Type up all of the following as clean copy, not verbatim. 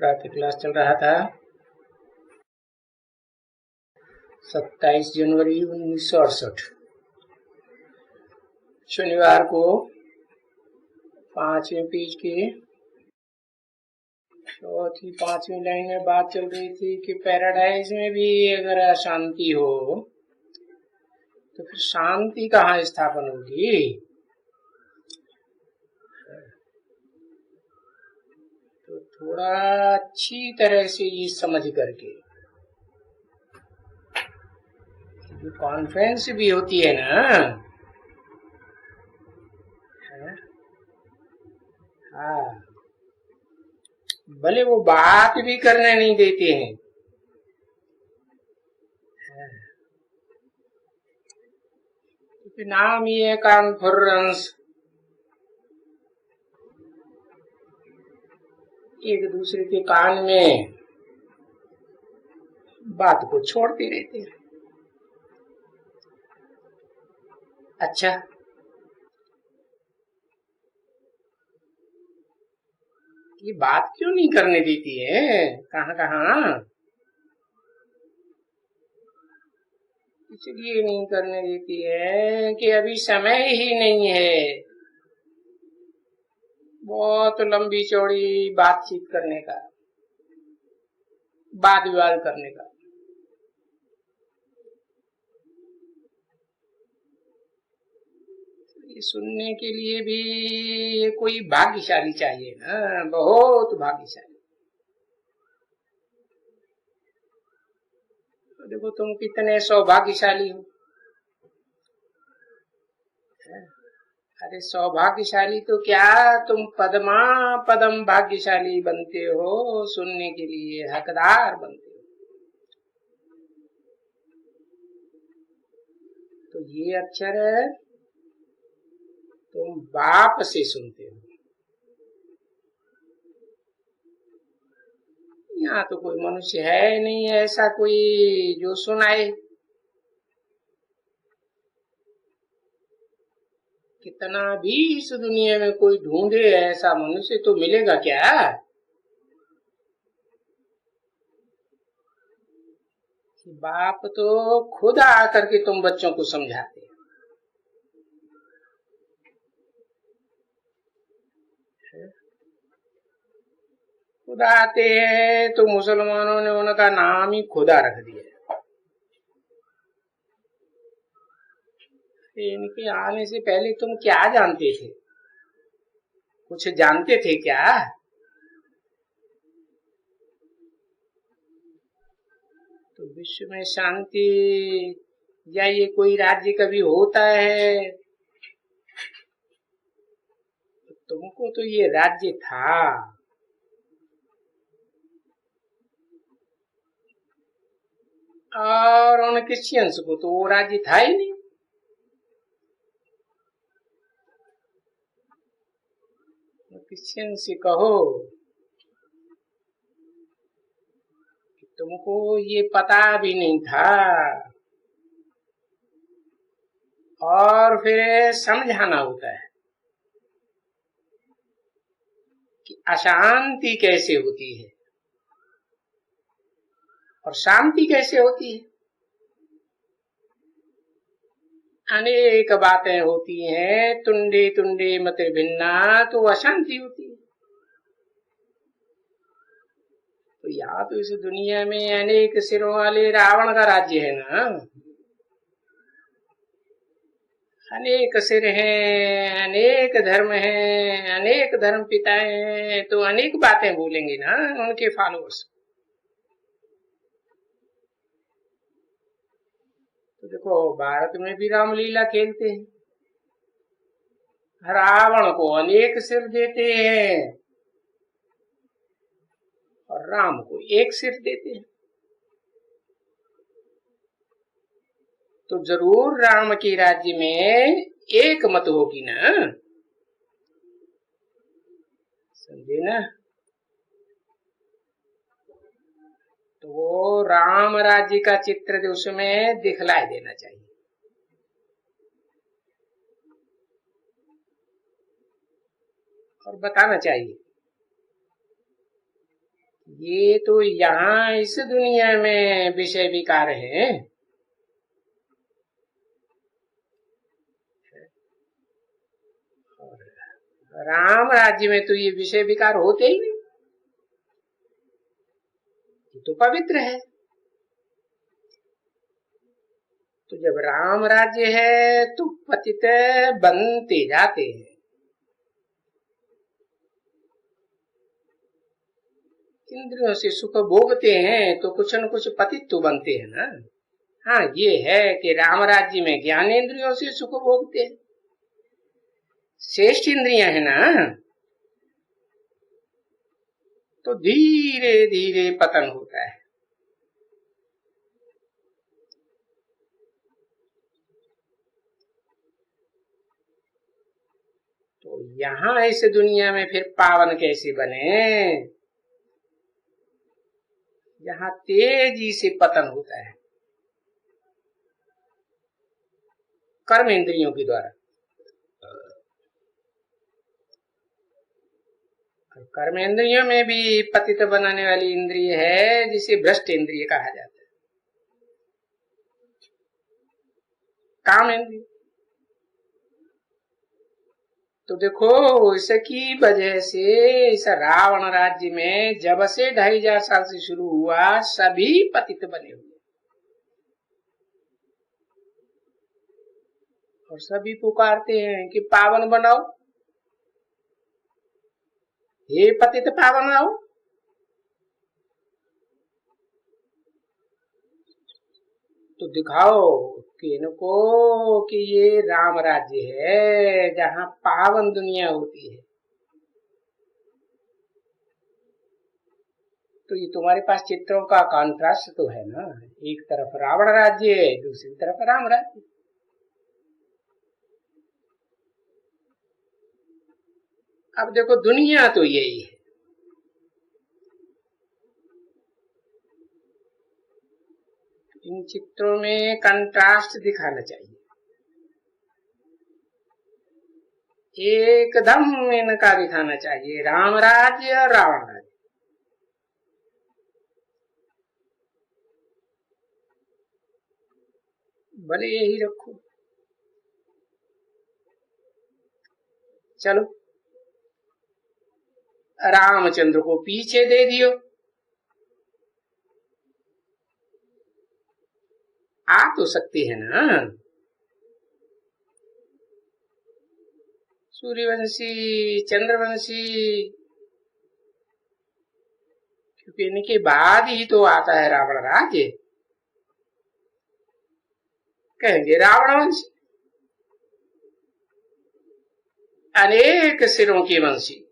रात क्लास चल रहा था 27 जनवरी 1968 शनिवार को 5वें पेज के चौथी 5वीं लाइन में बात चल रही थी कि पैराडाइज में भी अगर अशांति हो तो फिर शांति कहाँ स्थापन होगी। तो थोड़ा अच्छी तरह से ये समझ करके जो कॉन्फ्रेंस भी होती है ना, हाँ, भले वो बात भी करने नहीं देते हैं, क्योंकि नाम ही है कॉन्फ्रेंस। एक दूसरे के कान में बात को छोड़ते रहते हैं। अच्छा, ये बात क्यों नहीं करने देती है? कहाँ कहाँ इसलिए नहीं करने देती है कि अभी समय ही नहीं है बहुत लंबी चौड़ी बातचीत करने का, वाद विवाद करने का। ये सुनने के लिए भी कोई भाग्यशाली चाहिए ना, बहुत भाग्यशाली। तो देखो तुम कितने सौभाग्यशाली हो। अरे सौभाग्यशाली तो क्या, तुम पदमा पदम भाग्यशाली बनते हो, सुनने के लिए हकदार बनते हो। तो ये अक्षर तुम बाप से सुनते हो। यहाँ तो कोई मनुष्य है नहीं ऐसा कोई जो सुनाए। कितना भी इस दुनिया में कोई ढूंढे ऐसा मनुष्य तो मिलेगा क्या। बाप तो खुद आकर के तुम बच्चों को समझाते हैं। खुदा आते हैं तो मुसलमानों ने उनका नाम ही खुदा रख दिया। इनके आने से पहले तुम क्या जानते थे? कुछ जानते थे क्या? तो विश्व में शांति या ये कोई राज्य कभी होता है? तुमको तो ये राज्य था, और उन क्रिश्चियंस को तो वो राज्य था ही नहीं। क्रिश्चियन से कहो कि तुमको ये पता भी नहीं था, और फिर समझाना होता है कि अशांति कैसे होती है और शांति कैसे होती है। अनेक बातें होती हैं, तुंडे तुंडे मत भिन्ना, तो अशांति होती है। तो यहाँ तो इस दुनिया में अनेक सिरों वाले रावण का राज्य है ना। अनेक सिर हैं, अनेक धर्म हैं, अनेक धर्म पिताएं हैं, तो अनेक बातें बोलेंगे ना उनके फॉलोअर्स। तो देखो भारत में भी रामलीला खेलते हैं, रावण को अनेक सिर देते हैं और राम को एक सिर देते हैं। तो जरूर राम के राज्य में एक मत होगी ना, समझे ना। तो वो राम राज्य का चित्र उसमें दिखलाई देना चाहिए। और बताना चाहिए ये तो यहाँ इस दुनिया में विषय विकार है। राम राज्य में तो ये विषय विकार होते ही नहीं, ये तो पवित्र है। तो जब राम राज्य है तो पतित बनते जाते हैं। इंद्रियों से सुख भोगते हैं तो कुछ न कुछ पतित तो बनते हैं ना। हाँ, ये है कि राम राज्य में ज्ञानेंद्रियों से सुख भोगते हैं, श्रेष्ठ इंद्रियां है ना, तो धीरे धीरे पतन होता है। तो यहाँ इस दुनिया में फिर पावन कैसे बने, जहाँ तेजी से पतन होता है कर्म इंद्रियों के द्वारा। कर्म इंद्रियों में भी पतित बनाने वाली इंद्रिय है जिसे भ्रष्ट इंद्रिय कहा जाता है। काम इंद्रिय तो देखो, इसकी वजह से इस रावण राज्य में जब से 2500 साल से शुरू हुआ सभी पतित बने हुए और सभी पुकारते हैं कि पावन बनाओ, हे पतित पावन आओ। तो दिखाओ कि इनको कि ये राम राज्य है जहाँ पावन दुनिया होती है। तो ये तुम्हारे पास चित्रों का कॉन्ट्रास्ट तो है ना, एक तरफ रावण राज्य है, दूसरी तरफ राम राज्य। अब देखो दुनिया तो यही है, इन चित्रों में कंट्रास्ट दिखाना चाहिए, एकदम इनका दिखाना चाहिए, राम राज्य और रावण राज्य। भले यही रखो, चलो रामचंद्र को पीछे दे दियो, आ तो सकती है ना। सूर्यवंशी, चंद्रवंशी, क्योंकि इनके बाद ही तो आता है रावण राज्य। कहेंगे रावण वंशी, अनेक सिरों की वंशी,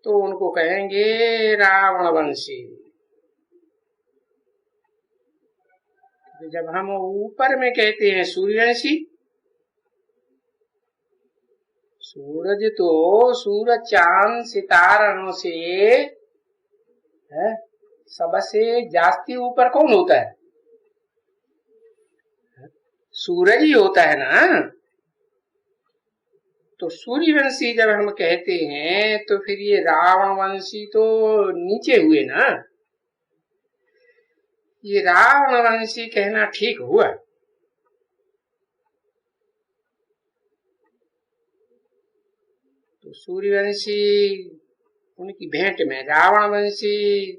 तो उनको कहेंगे रावण वंशी। जब हम ऊपर में कहते हैं सूर्यवंशी, सूरज तो सूरज चांद सितारों से है, सबसे जास्ती ऊपर कौन होता है? सूरज ही होता है ना। तो सूर्यवंशी जब हम कहते हैं तो फिर ये रावण वंशी तो नीचे हुए ना, ये रावण वंशी कहना ठीक हुआ। तो सूर्यवंशी उनकी भेंट में रावण वंशी,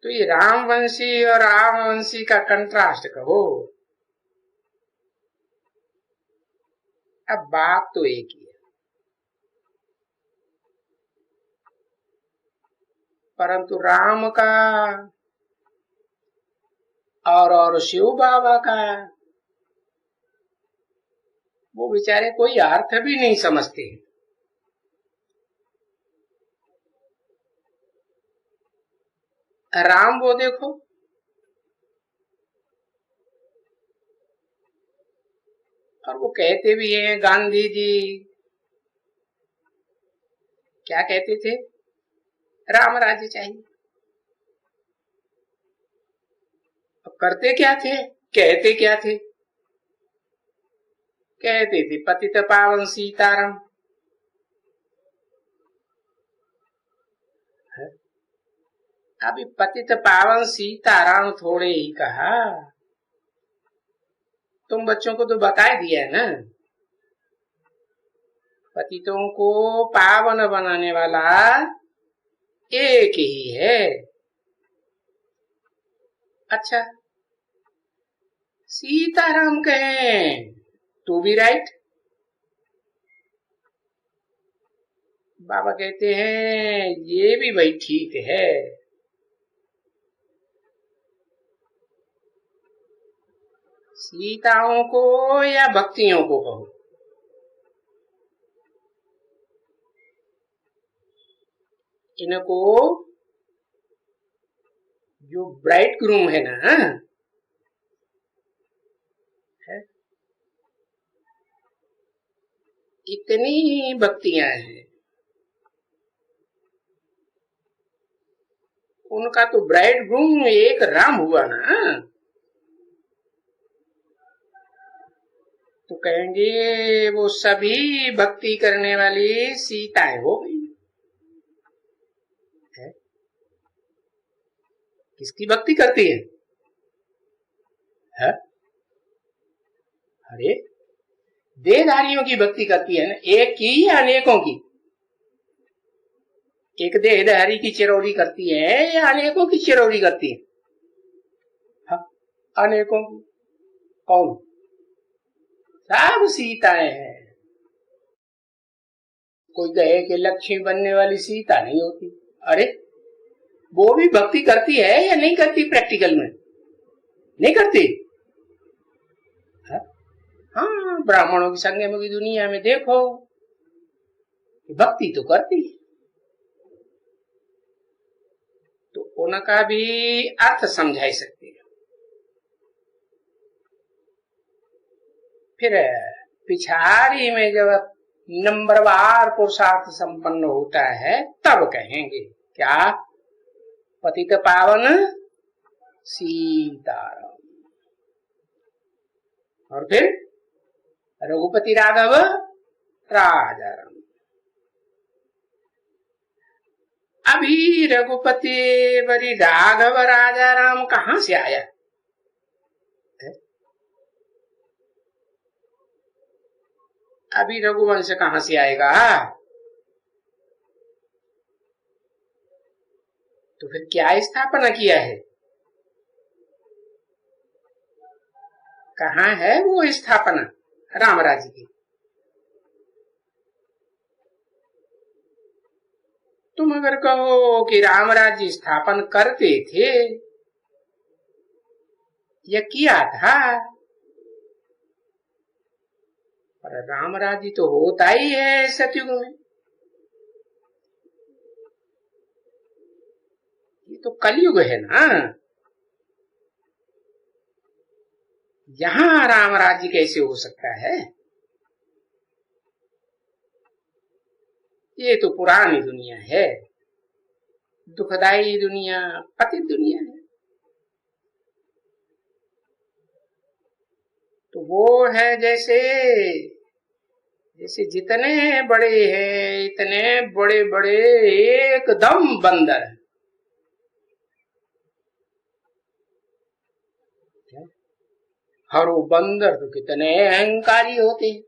तो ये रामवंशी और रामवंशी का कंट्रास्ट कहो। अब बात तो एक ही है, परंतु राम का और शिव बाबा का वो बेचारे कोई अर्थ भी नहीं समझते। राम वो देखो, और वो कहते भी हैं, गांधी जी क्या कहते थे? राम राज्य चाहिए। अब करते क्या थे, कहते क्या थे? कहते थे पतित पावन सीताराम, अभी पतित पावन सीताराम थोड़े ही कहा, तुम बच्चों को तो बता दिया है ना, पतितों को पावन बनाने वाला एक ही है। अच्छा, सीताराम कहें तो भी राइट। बाबा कहते हैं ये भी भाई ठीक है। सीताओं को या भक्तियों को कहो, इनको जो ब्राइड ग्रूम है ना, है? इतनी भक्तियां हैं, उनका तो ब्राइड ग्रूम एक राम हुआ ना, तो कहेंगे वो सभी भक्ति करने वाली सीताएं हो गई। किसकी भक्ति करती है? अरे देहधारियों की भक्ति करती है ना, एक की या अनेकों की? एक देहधारी की चिरौरी करती है या अनेकों की चिरौरी करती है? अनेकों की। कौन? सब सीताएं हैं। कोई कहे कि लक्ष्मी बनने वाली सीता नहीं होती, अरे वो भी भक्ति करती है या नहीं करती? प्रैक्टिकल में नहीं करती। हाँ, ब्राह्मणों की संग में भी दुनिया में देखो, भक्ति तो करती है। तो उनका भी अर्थ समझाई सकते हैं। फिर पिछाड़ी में जब नंबरवार पुरुषार्थ संपन्न होता है तब कहेंगे क्या? पतित पावन सीताराम। और फिर रघुपति राघव राजाराम। अभी रघुपति बरी राघव राजाराम कहां से आया? अभी रघुवंश कहां से आएगा? तो फिर क्या स्थापना किया है? कहां है वो स्थापना राम राज्य की? तुम अगर कहो कि राम राज्य स्थापन करते थे या किया था, पर राम राज्य तो होता ही है सतयुग में, ये तो कलयुग है ना। यहां राम राज्य कैसे हो सकता है? ये तो पुरानी दुनिया है, दुखदाई दुनिया, पतित दुनिया है। तो वो है जैसे जितने बड़े हैं इतने बड़े बड़े एकदम बंदर है। और वो बंदर तो कितने अहंकारी होते हैं,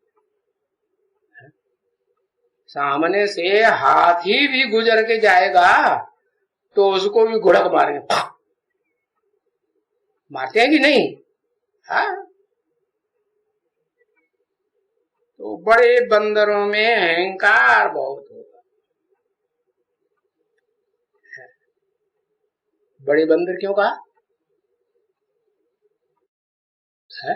सामने से हाथी भी गुजर के जाएगा तो उसको भी घुड़क मारेंगे, मारते हैं कि नहीं? हाँ, तो बड़े बंदरों में अहंकार बहुत होता है। बड़े बंदर क्यों कहा है?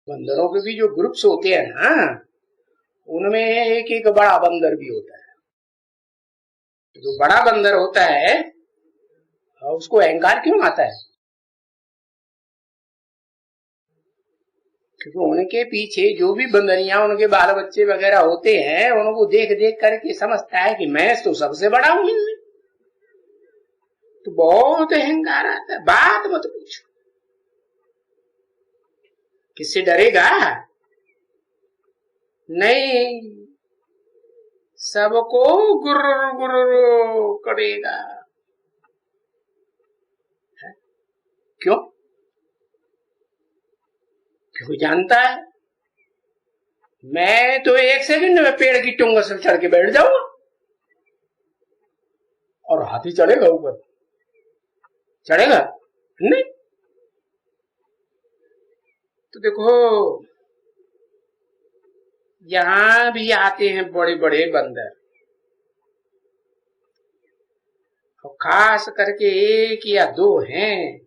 बंदरों के भी जो ग्रुप्स होते हैं ना, उनमें एक एक बड़ा बंदर भी होता है। जो बड़ा बंदर होता है उसको अहंकार क्यों आता है? क्योंकि उनके पीछे जो भी बंदरियां उनके बाल बच्चे वगैरह होते हैं, उनको देख देख करके समझता है कि मैं तो सबसे बड़ा हूं इनमें, तो बहुत अहंकार आता है। बात मत पूछो, किससे डरेगा? नहीं, सबको गुर्र गुर्र करेगा। क्यों? क्यों जानता है? मैं तो 1 सेकंड में पेड़ की टुंग से चढ़ के बैठ जाऊंगा और हाथी चढ़ेगा ऊपर? चढ़ेगा नहीं। तो देखो, यहां भी आते हैं बड़े बड़े बंदर, और खास करके 1 या 2 हैं,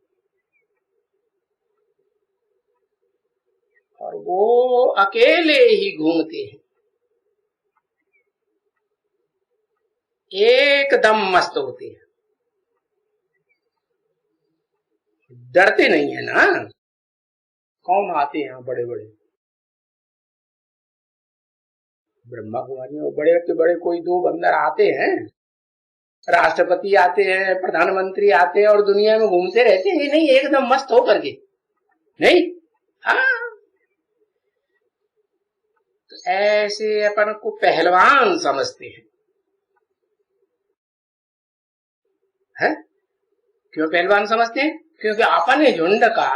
और वो अकेले ही घूमते हैं, एकदम मस्त होते हैं, डरते नहीं है ना। कौन आते हैं बड़े बड़े? ब्रह्मा कुमारी और बड़े के बड़े कोई 2 बंदर आते हैं, राष्ट्रपति आते हैं, प्रधानमंत्री आते हैं और दुनिया में घूमते रहते हैं, नहीं एकदम मस्त हो करके, नहीं। हाँ, तो ऐसे अपन को पहलवान समझते हैं, है? क्यों पहलवान समझते हैं? क्योंकि अपने झुंड का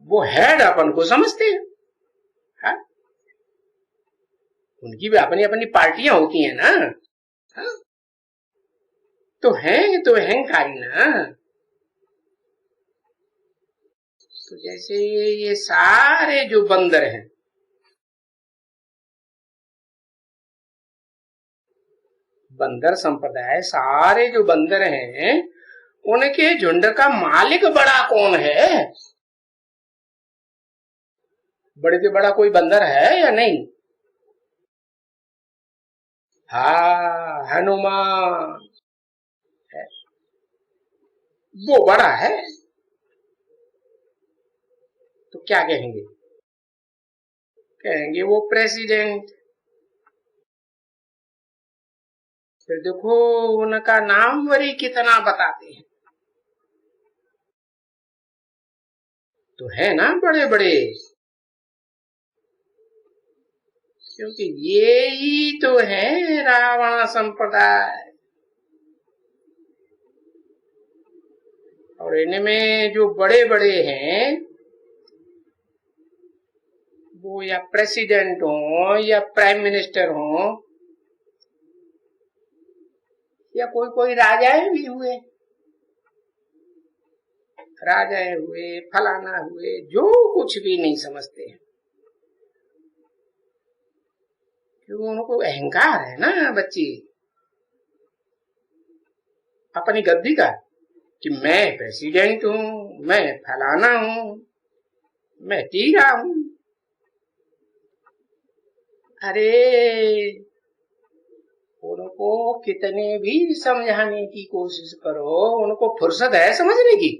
वो हेड अपन को समझते हैं, है? उनकी भी अपनी अपनी पार्टियां होती हैं ना, है? तो अहंकारी ना। तो जैसे ये सारे जो बंदर हैं, बंदर संप्रदाय, सारे जो बंदर हैं, उनके झुंड का मालिक बड़ा कौन है? बड़े से बड़ा कोई बंदर है या नहीं? हाँ, हनुमान है, वो बड़ा है। तो क्या कहेंगे? कहेंगे वो प्रेसिडेंट। फिर देखो उनका नाम वरी कितना बताते हैं, तो है ना बड़े बड़े, क्योंकि ये ही तो है रावण संप्रदाय। और इनमें जो बड़े बड़े हैं, वो या प्रेसिडेंट हो या प्राइम मिनिस्टर हो, या कोई कोई राजाएं भी हुए, राजाएं हुए, फलाना हुए, जो कुछ भी नहीं समझते हैं, क्योंकि उनको अहंकार है ना बच्ची, अपनी गद्दी का, कि मैं प्रेसिडेंट हूं, मैं फलाना हूं, मैं तीरा हूं। अरे उनको कितने भी समझाने की कोशिश करो, उनको फुर्सत है समझने की?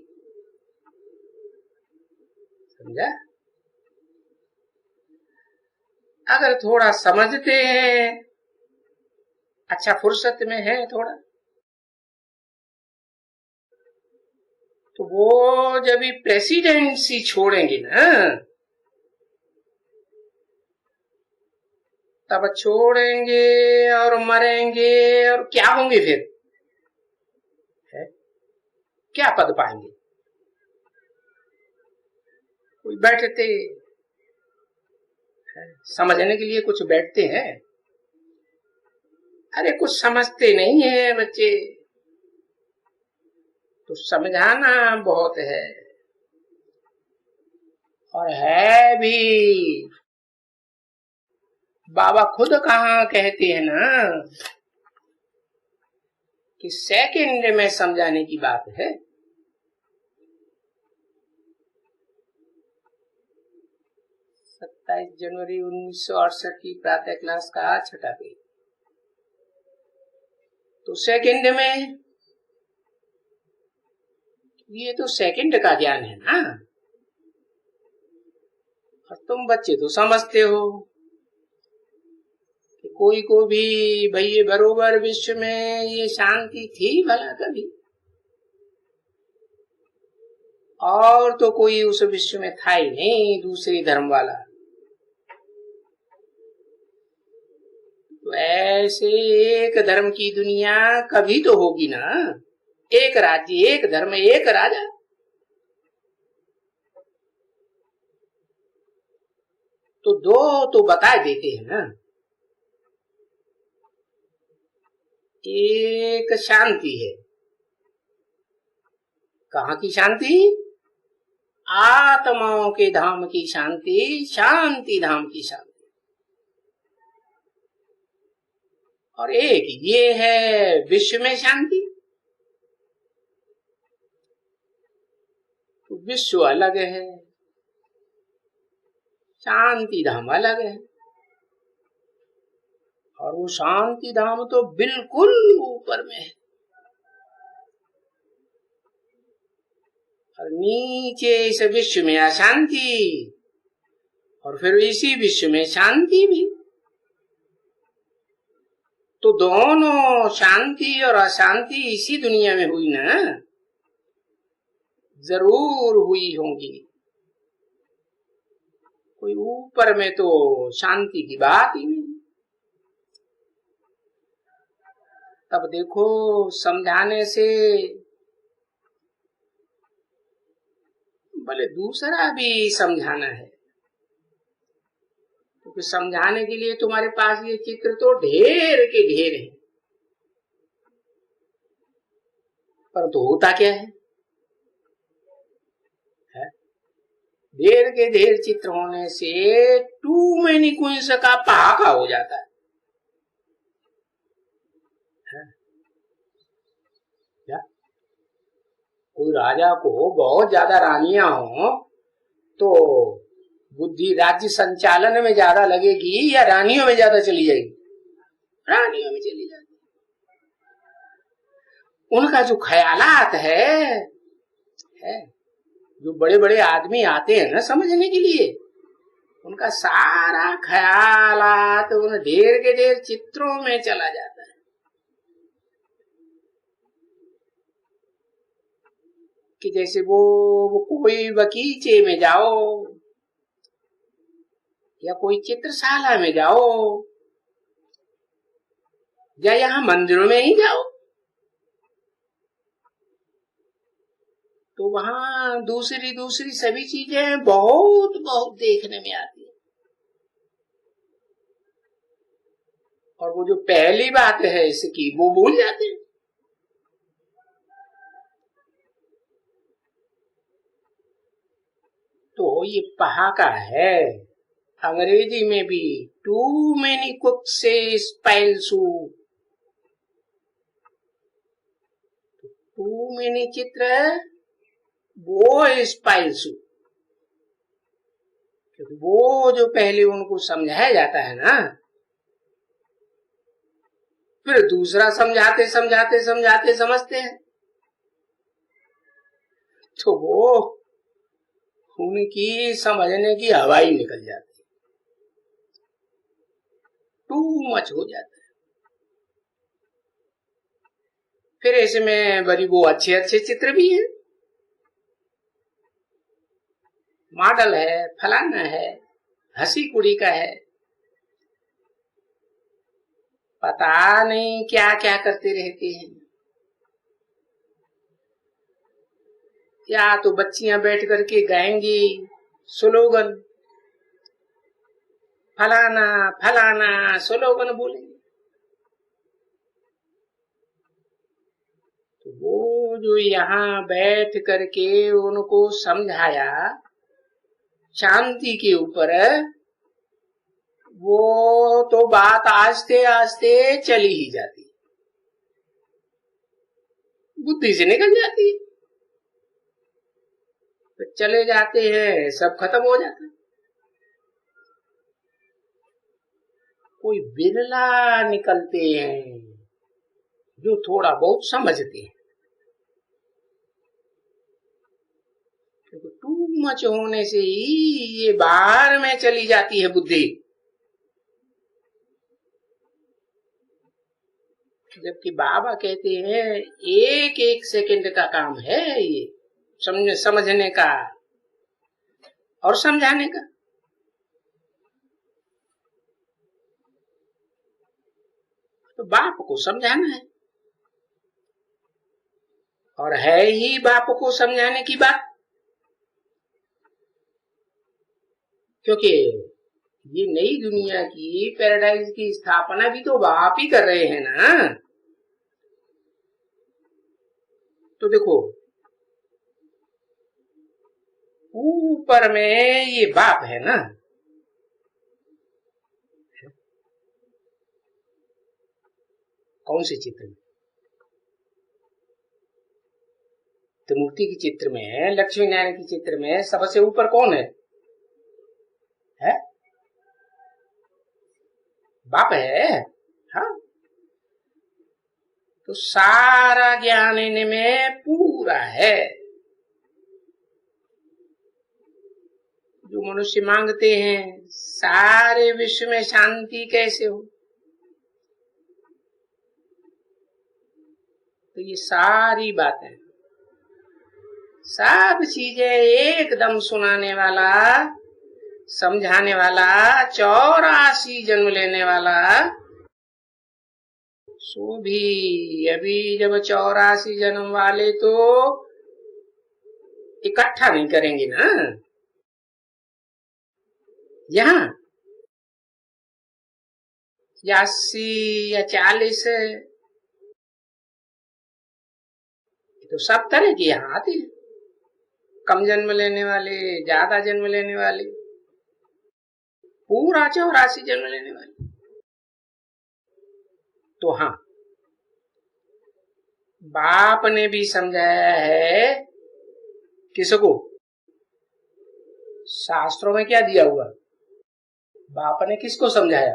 समझा? अगर थोड़ा समझते हैं, अच्छा फुर्सत में है थोड़ा, तो वो जब भी प्रेसिडेंसी छोड़ेंगे ना, तब छोड़ेंगे और मरेंगे, और क्या होंगे फिर? है? क्या पद पाएंगे? कोई बैठते समझने के लिए कुछ बैठते हैं? अरे कुछ समझते नहीं है बच्चे, तो समझाना बहुत है, और है भी। बाबा खुद कहाँ कहते हैं ना कि सेकंड में समझाने की बात है। 27 जनवरी 1968 की प्रातः क्लास का 6ठा पेज। तो सेकंड में, ये तो सेकंड का ज्ञान है ना, और तुम बच्चे तो समझते हो कि कोई को भी भाई ये बरोबर विश्व में ये शांति थी भला कभी? और तो कोई उस विश्व में था ही नहीं दूसरी धर्म वाला। तो ऐसे एक धर्म की दुनिया कभी तो होगी ना, एक राज्य, एक धर्म, एक राजा। तो दो तो बता देते हैं ना। एक शांति है। कहाँ की शांति? आत्माओं के धाम की शांति, शांति धाम की शांति। और एक ये है विश्व में शांति। तो विश्व अलग है, शांति धाम अलग है। और वो शांति धाम तो बिल्कुल ऊपर में है, और नीचे इस विश्व में अशांति, और फिर इसी विश्व में शांति भी। तो दोनों शांति और अशांति इसी दुनिया में हुई ना, जरूर हुई होंगी। कोई ऊपर में तो शांति की बात ही नहीं। तब देखो समझाने से भले दूसरा भी समझाना है, क्योंकि समझाने के लिए तुम्हारे पास ये चित्र तो ढेर के ढेर है, परंतु होता क्या है? ढेर के ढेर चित्र होने से टू मेनी क्वींस का पहाका हो जाता है। क्या कोई राजा को बहुत ज्यादा रानियां हो तो बुद्धि राज्य संचालन में ज्यादा लगेगी या रानियों में ज्यादा चली जाएगी? रानियों में चली जाती। उनका जो ख्यालात है जो बड़े बड़े आदमी आते हैं ना समझने के लिए, उनका सारा ख्यालात उन ढेर के ढेर चित्रों में चला जाता है। कि जैसे वो कोई बगीचे में जाओ या कोई चित्रशाला में जाओ या यहाँ मंदिरों में ही जाओ, तो वहां दूसरी सभी चीजें बहुत बहुत देखने में आती है। और वो जो पहली बात है इसकी वो भूल जाते हैं। तो ये पहाका है अंग्रेजी में भी, टू मेनी कुक से स्पाइल सूप। टू मेनी चित्र वो स्पाइल सूप, क्योंकि वो जो पहले उनको समझाया जाता है ना, फिर दूसरा समझाते समझाते समझाते समझते हैं, तो वो उनकी समझने की हवा ही निकल जाती है, टू मच हो जाता है। फिर ऐसे में बड़ी वो अच्छे अच्छे चित्र भी हैं, मॉडल है, फलाना है, हंसी कुड़ी का है, पता नहीं क्या क्या करते रहते हैं। या तो बच्चियां बैठ करके गाएंगी स्लोगन, फलाना फलाना स्लोगन बोलेंगे। तो वो जो यहाँ बैठ करके उनको समझाया शांति के ऊपर, वो तो बात आस्ते आस्ते चली ही जाती, बुद्धि से निकल जाती है, तो चले जाते हैं, सब खत्म हो जाता है। कोई बिरला निकलते हैं जो थोड़ा बहुत समझते हैं, क्योंकि टू मच होने से ही ये बाहर में चली जाती है बुद्धि। जबकि बाबा कहते हैं एक एक सेकंड का काम है ये समझने का और समझाने का। तो बाप को समझाना है, और है ही बाप को समझाने की बात, क्योंकि ये नई दुनिया की पैराडाइज की स्थापना भी तो बाप ही कर रहे हैं ना। तो देखो ऊपर में ये बाप है ना, कौन से चित्र में? त्रिमूर्ति के चित्र में, लक्ष्मी नारायण के चित्र में सबसे ऊपर कौन है? बाप है। हाँ, तो सारा ज्ञान इनमें पूरा है। जो मनुष्य मांगते हैं सारे विश्व में शांति कैसे हो, तो ये सारी बातें, सब चीजें एकदम सुनाने वाला, समझाने वाला, 84 जन्म लेने वाला, सो भी अभी जब 84 जन्म वाले तो इकट्ठा नहीं करेंगे ना। यहाँ या 80 या 40 तो सब तरह की यहाँ आती है, कम जन्म लेने वाले, ज्यादा जन्म लेने वाले, पूरा 84 जन्म लेने वाले। तो हाँ, बाप ने भी समझाया है किसको? शास्त्रों में क्या दिया हुआ? बाप ने किसको समझाया?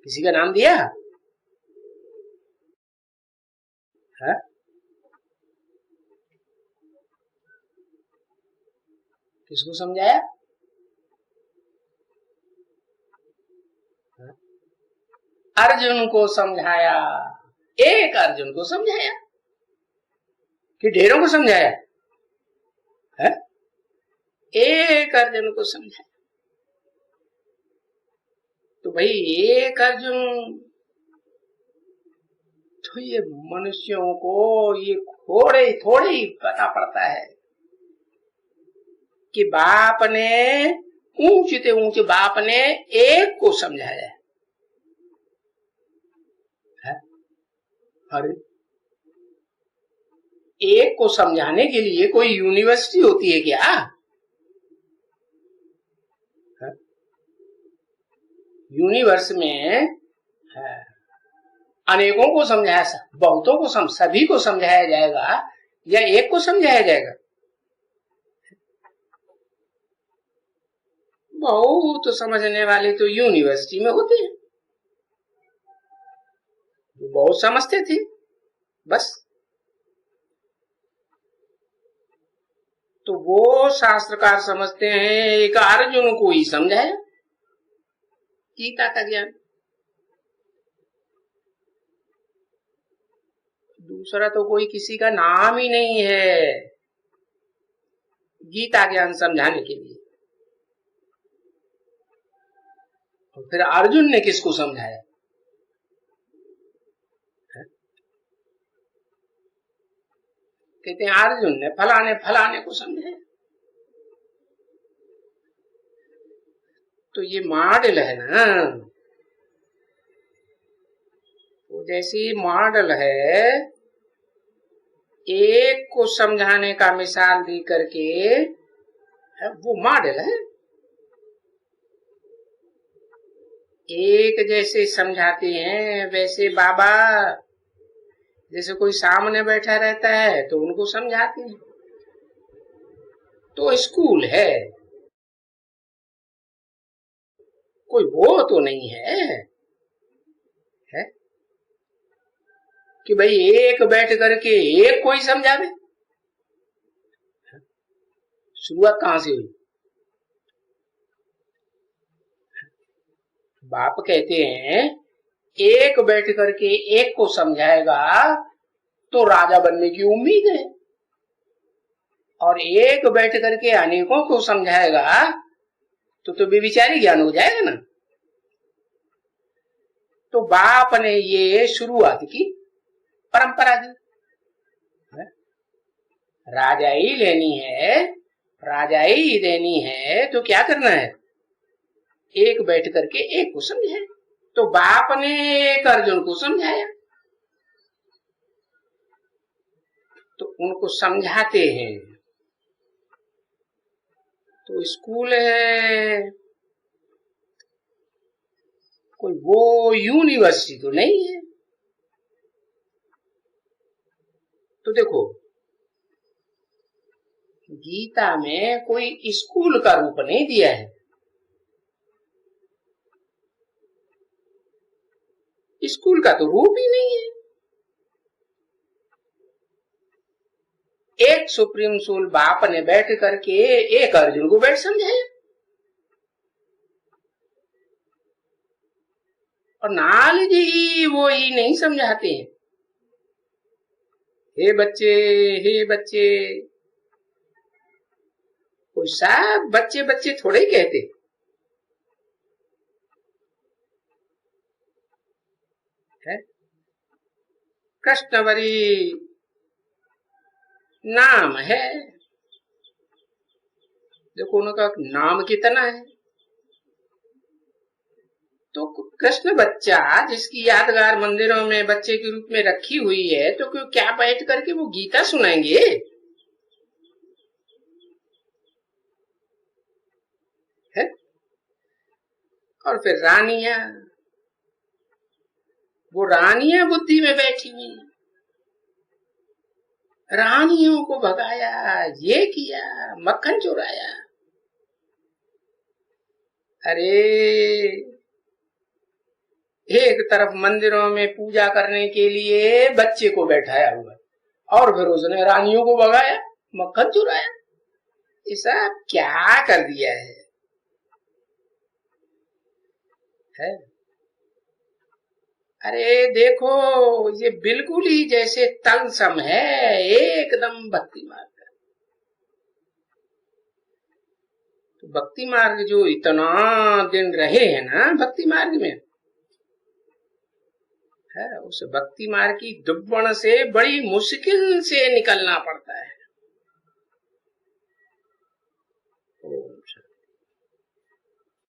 किसी का नाम दिया है? किसको समझाया? अर्जुन को समझाया। एक अर्जुन को समझाया कि ढेरों को समझाया है? एक अर्जुन को समझाया। तो भाई एक अर्जुन, तो ये मनुष्यों को ये थोड़े ही पता पड़ता है कि बाप ने ऊंचे ऊंचे बाप ने एक को समझाया है। अरे एक को समझाने के लिए कोई यूनिवर्सिटी होती है क्या? यूनिवर्स में है, अनेकों को समझाया, बहुतों को सभी को समझाया जाएगा या एक को समझाया जाएगा? बहुत समझने वाले तो यूनिवर्सिटी में होते हैं, बहुत समझते थे बस। तो वो शास्त्रकार समझते हैं एक अर्जुन को ही समझाया गीता का ज्ञान, दूसरा तो कोई किसी का नाम ही नहीं है गीता ज्ञान समझाने के लिए। तो फिर अर्जुन ने किसको समझाया? कहते हैं अर्जुन ने फलाने फलाने को समझाया। तो ये मॉडल है ना, तो जैसी मॉडल है, एक को समझाने का मिसाल दी करके वो मॉडल है। एक जैसे समझाते हैं वैसे बाबा जैसे कोई सामने बैठा रहता है तो उनको समझाते हैं। तो स्कूल है, कोई वो तो नहीं है कि भाई एक बैठ करके एक कोई समझावे। शुरुआत कहां से हुई? बाप कहते हैं एक बैठ करके एक को समझाएगा तो राजा बनने की उम्मीद है, और एक बैठ करके अनेकों को समझाएगा तो बेविचारी ज्ञान हो जाएगा ना। तो बाप ने ये शुरुआत की, परंपरा दी, राजाई लेनी है, राजाई देनी है तो क्या करना है? एक बैठ करके एक को समझाए। तो बाप ने एक अर्जुन को समझाया, तो उनको समझाते हैं। तो स्कूल है कोई वो यूनिवर्सिटी तो नहीं है। तो देखो गीता में कोई स्कूल का रूप नहीं दिया है, स्कूल का तो रूप ही नहीं है। एक सुप्रीम सोल बाप ने बैठ करके एक अर्जुन को बैठ समझाया, और नॉलेज ही वो ही नहीं समझाते हैं। हे बच्चे, हे बच्चे, कोई सब बच्चे बच्चे थोड़े ही कहते है। कृष्णवरी नाम है, देखो उनका नाम कितना है। तो कृष्ण बच्चा जिसकी यादगार मंदिरों में बच्चे के रूप में रखी हुई है, तो क्यों क्या बैठ करके वो गीता सुनाएंगे? है? और फिर रानियां, वो रानियां बुद्धि में बैठी हुई, रानियों को भगाया, ये किया, मक्खन चुराया। अरे एक तरफ मंदिरों में पूजा करने के लिए बच्चे को बैठाया हुआ, और फिर उसने रानियों को भगाया, मक्खन चुराया। ये सब क्या कर दिया है? अरे देखो ये बिल्कुल ही जैसे तलसम है, एकदम भक्ति मार्ग। तो भक्ति मार्ग जो इतना दिन रहे हैं ना भक्ति मार्ग में है, उस भक्ति मार्ग की दुब्बण से बड़ी मुश्किल से निकलना पड़ता है।